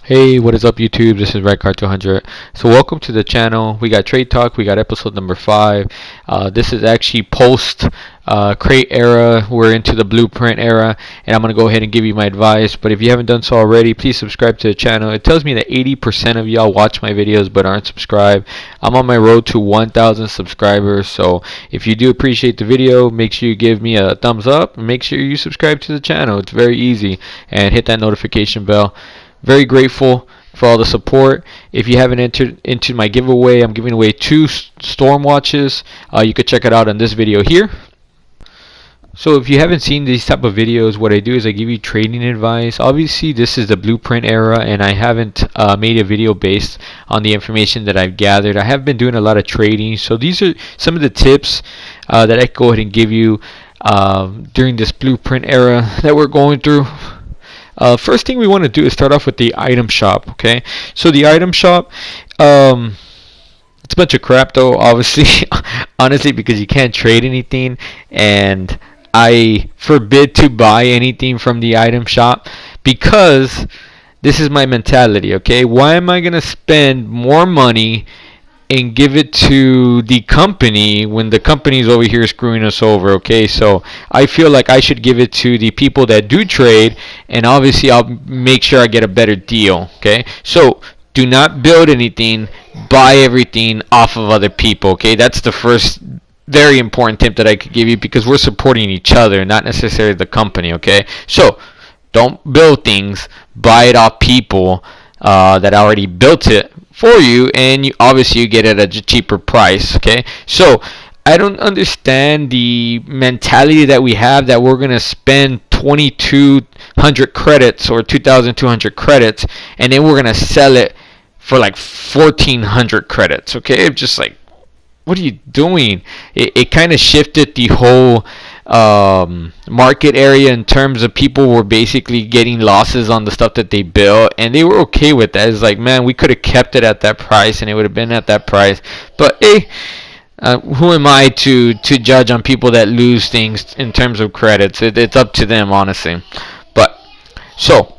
Hey, what is up YouTube? This is Redcard 200. So welcome to the channel. We got Trade Talk. We got episode number 5. This is actually post crate era. We're into the blueprint era, and I'm going to go ahead and give you my advice. But if you haven't done so already, please subscribe to the channel. It tells me that 80% of y'all watch my videos but aren't subscribed. I'm on my road to 1,000 subscribers. So if you do appreciate the video, make sure you give me a thumbs up and make sure you subscribe to the channel. It's very easy, and hit that notification bell. Very grateful for all the support. If you haven't entered into my giveaway, I'm giving away 2 storm watches. You could check it out in this video here. So if you haven't seen these type of videos, what I do is I give you trading advice. Obviously this is the blueprint era, and I haven't made a video based on the information that I've gathered. I have been doing a lot of trading, so these are some of the tips that I go ahead and give you during this blueprint era that we're going through. First thing we want to do is start off with the item shop. Okay, so the item shop, it's a bunch of crap though, obviously. Honestly, because you can't trade anything, and I forbid to buy anything from the item shop because this is my mentality. Okay, why am I gonna spend more money and give it to the company when the company's over here screwing us over? Okay, so I feel like I should give it to the people that do trade, and obviously I'll make sure I get a better deal. Okay, so do not build anything, buy everything off of other people. Okay, that's the first very important tip that I could give you, because we're supporting each other, not necessarily the company. Okay, so don't build things, buy it off people that already built it for you, and obviously you get it at a cheaper price. Okay, so I don't understand the mentality that we have that we're gonna spend 2,200 credits or 2,200 credits, and then we're gonna sell it for like 1,400 credits. Okay, just like, what are you doing? It kind of shifted the whole market area in terms of people were basically getting losses on the stuff that they built, and they were okay with that. It's like, man, we could have kept it at that price and it would have been at that price. But hey, who am I to judge on people that lose things in terms of credits? It's up to them, honestly. But so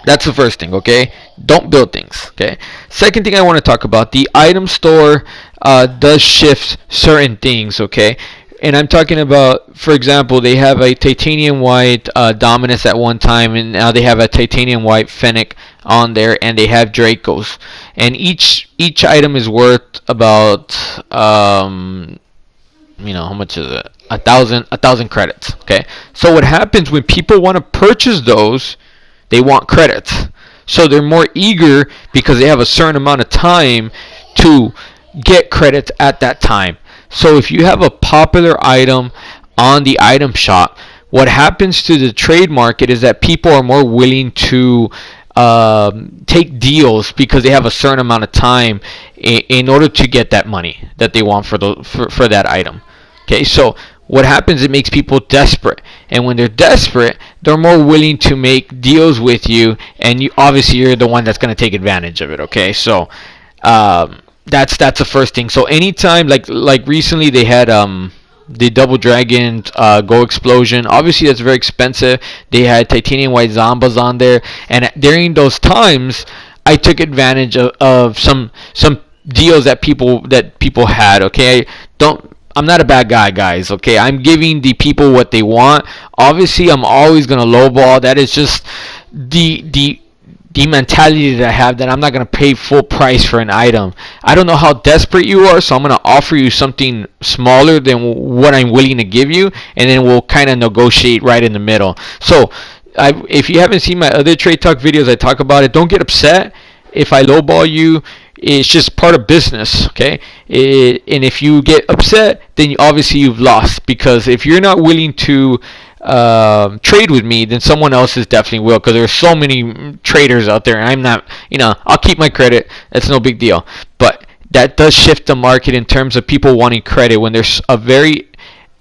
that's the first thing. Okay, don't build things. Okay, second thing I want to talk about, the item store does shift certain things. Okay, and I'm talking about, for example, they have a titanium white Dominus at one time, and now they have a titanium white Fennec on there, and they have Dracos, and each item is worth about how much is it? 1,000 credits. Okay, so what happens when people want to purchase those? They want credits, so they're more eager because they have a certain amount of time to get credits at that time. So if you have a popular item on the item shop, what happens to the trade market is that people are more willing to take deals because they have a certain amount of time in order to get that money that they want for that item. Okay, so what happens, it makes people desperate, and when they're desperate, they're more willing to make deals with you, and obviously you're the one that's going to take advantage of it. Okay, so that's the first thing. So anytime, like recently they had the Double Dragon Go Explosion. Obviously that's very expensive. They had titanium white Zombas on there, and during those times I took advantage of some deals that people had. Okay, I'm not a bad guy, guys. Okay, I'm giving the people what they want. Obviously, I'm always gonna lowball. That is just the mentality that I have, that I'm not gonna pay full price for an item. I don't know how desperate you are, so I'm gonna offer you something smaller than what I'm willing to give you, and then we'll kind of negotiate right in the middle. So, if you haven't seen my other trade talk videos, I talk about it. Don't get upset if I lowball you. It's just part of business, okay? And if you get upset, then obviously you've lost, because if you're not willing to trade with me, then someone else is definitely will, because there's so many traders out there, and I'm not, I'll keep my credit. That's no big deal. But that does shift the market in terms of people wanting credit when there's a very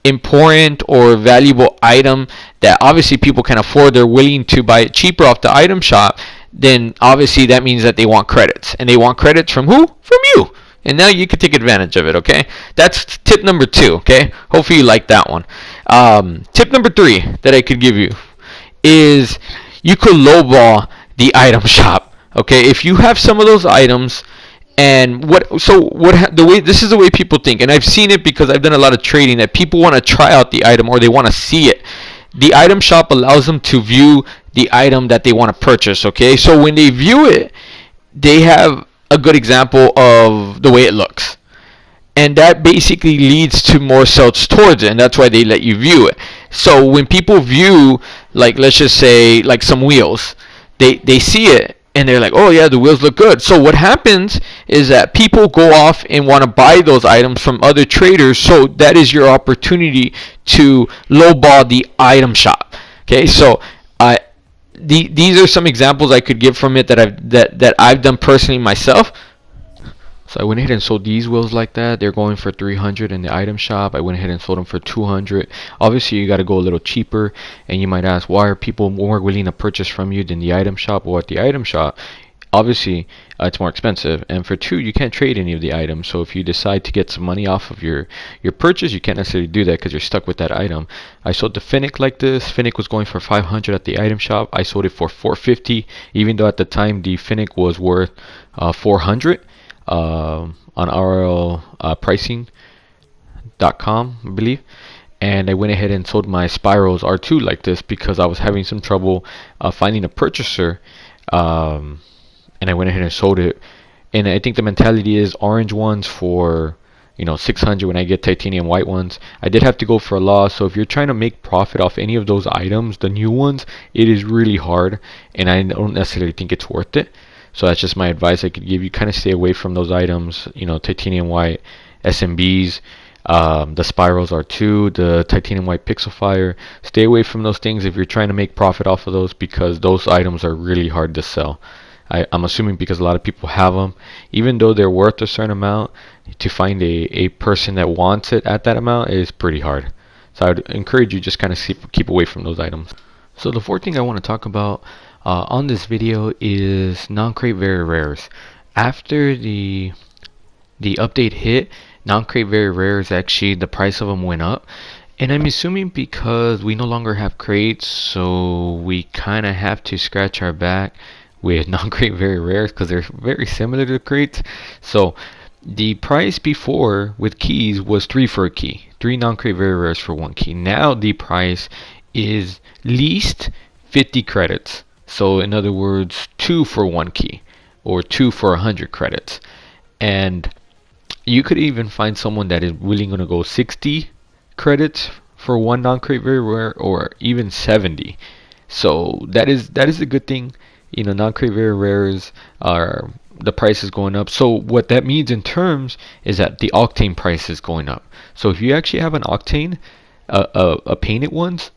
important or valuable item that obviously people can afford. They're willing to buy it cheaper off the item shop. Then obviously that means that they want credits, and they want credits from who? From you. And now you can take advantage of it. Okay, that's tip number 2. Okay, hopefully you like that one. Tip number 3 that I could give you is you could lowball the item shop. Okay, if you have some of those items, and the way this is the way people think, and I've seen it because I've done a lot of trading, that people want to try out the item or they want to see it. The item shop allows them to view the item that they want to purchase. Okay, so when they view it, they have a good example of the way it looks, and that basically leads to more sales towards it, and that's why they let you view it. So when people view, like, let's just say like some wheels, they see it and they're like, oh yeah, the wheels look good. So what happens is that people go off and want to buy those items from other traders, so that is your opportunity to lowball the item shop. Okay, so these are some examples I could give from it that I've done personally myself. So I went ahead and sold these wheels like that. They're going for 300 in the item shop. I went ahead and sold them for 200. Obviously, you got to go a little cheaper. And you might ask, why are people more willing to purchase from you than the item shop? Well, at the item shop, obviously, it's more expensive. And for two, you can't trade any of the items. So if you decide to get some money off of your purchase, you can't necessarily do that because you're stuck with that item. I sold the Finnick like this. Finnick was going for 500 at the item shop. I sold it for 450, even though at the time the Finnick was worth 400. On RL pricing.com, I believe. And I went ahead and sold my Spirals R2 like this because I was having some trouble finding a purchaser. And I went ahead and sold it. And I think the mentality is orange ones for 600 when I get titanium white ones. I did have to go for a loss. So if you're trying to make profit off any of those items, the new ones, it is really hard, and I don't necessarily think it's worth it. So that's just my advice I could give you. Kind of stay away from those items, titanium white SMBs, the Spirals R2, the titanium white Pixel Fire. Stay away from those things if you're trying to make profit off of those, because those items are really hard to sell. I'm assuming because a lot of people have them. Even though they're worth a certain amount, to find a person that wants it at that amount is pretty hard. So I would encourage you just kind of keep away from those items. So the fourth thing I want to talk about on this video is non-crate very rares. After the update hit, non-crate very rares, actually the price of them went up, and I'm assuming because we no longer have crates, so we kind of have to scratch our back with non-crate very rares because they're very similar to crates. So the price before with keys was 3 for a key, 3 non-crate very rares for 1 key. Now the price is least 50 credits. So in other words, 2 for 1 key, or 2 for 100 credits. And you could even find someone that is willing to go 60 credits for 1 non-crate very rare, or even 70. So that is a good thing. Non-crate very rares are, the price is going up. So what that means in terms is that the octane price is going up. So if you actually have an octane, a painted ones,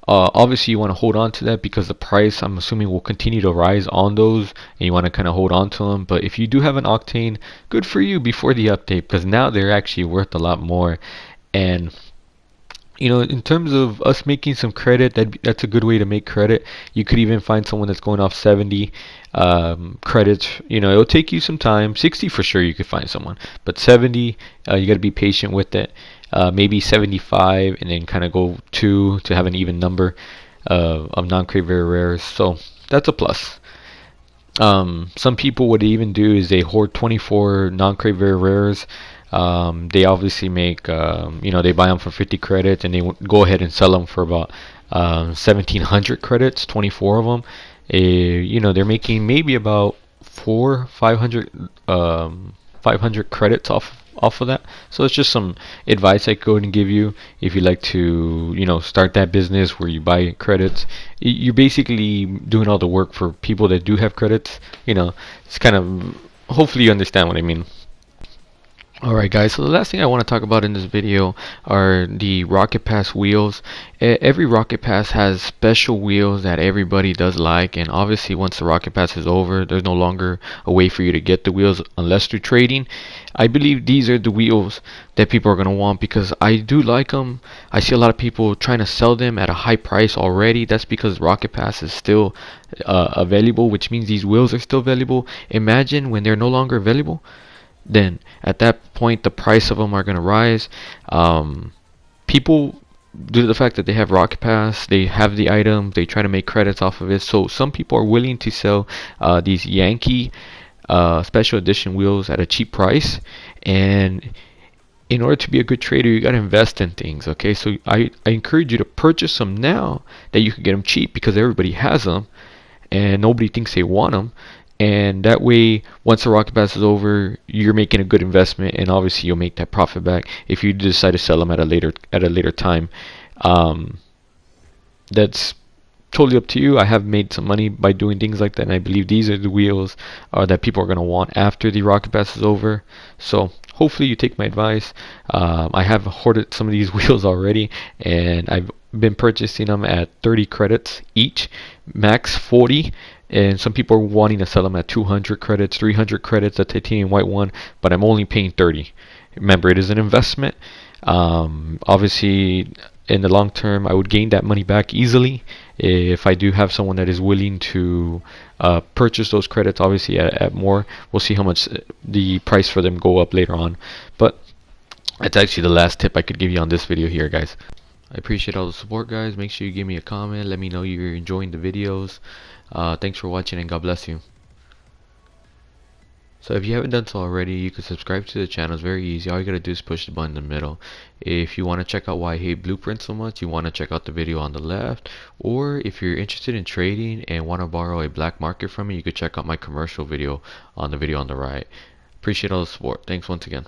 obviously you want to hold on to that because the price, I'm assuming, will continue to rise on those, and you want to kind of hold on to them. But if you do have an octane, good for you before the update, because now they're actually worth a lot more. And in terms of us making some credit, that's a good way to make credit. You could even find someone that's going off 70 credits. It'll take you some time. 60 for sure you could find someone, but 70, you got to be patient with it. Maybe 75, and then kind of go to have an even number of non-crate very rares. So that's a plus. Some people, what they even do is they hoard 24 non-crate very rares. They obviously make, they buy them for 50 credits, and they go ahead and sell them for about 1,700 credits, 24 of them. They're making maybe about 500 credits off of that. So it's just some advice I could go and give you if you like to start that business where you buy credits. You're basically doing all the work for people that do have credits. It's kind of, hopefully you understand what I mean. Alright guys, so the last thing I want to talk about in this video are the Rocket Pass wheels. Every Rocket Pass has special wheels that everybody does like, and obviously once the Rocket Pass is over, there's no longer a way for you to get the wheels unless through trading. I believe these are the wheels that people are going to want because I do like them. I see a lot of people trying to sell them at a high price already. That's because Rocket Pass is still available, which means these wheels are still available. Imagine when they're no longer available. Then at that point the price of them are going to rise. People due to the fact that they have Rocket Pass, they have the item, they try to make credits off of it. So some people are willing to sell these Yankee special edition wheels at a cheap price. And in order to be a good trader, you got to invest in things. Okay, so I encourage you to purchase them now that you can get them cheap, because everybody has them and nobody thinks they want them. And that way, once the Rocket Pass is over, you're making a good investment, and obviously you'll make that profit back. If you decide to sell them at a later time, um, that's totally up to you. I have made some money by doing things like that, and I believe these are the wheels that people are going to want after the Rocket Pass is over. So hopefully you take my advice. I have hoarded some of these wheels already, and I've been purchasing them at 30 credits each, max 40. And some people are wanting to sell them at 200 credits, 300 credits, a titanium white one, but I'm only paying 30. Remember, it is an investment. Obviously, in the long term, I would gain that money back easily if I do have someone that is willing to purchase those credits, obviously at more. We'll see how much the price for them go up later on. But that's actually the last tip I could give you on this video here, guys. I appreciate all the support, guys. Make sure you give me a comment. Let me know you're enjoying the videos. Thanks for watching, and God bless you. So if you haven't done so already, you can subscribe to the channel. It's very easy. All you gotta do is push the button in the middle. If you want to check out why I hate blueprints so much, you want to check out the video on the left. Or if you're interested in trading and want to borrow a black market from me, you could check out my commercial video on the right. Appreciate all the support. Thanks once again.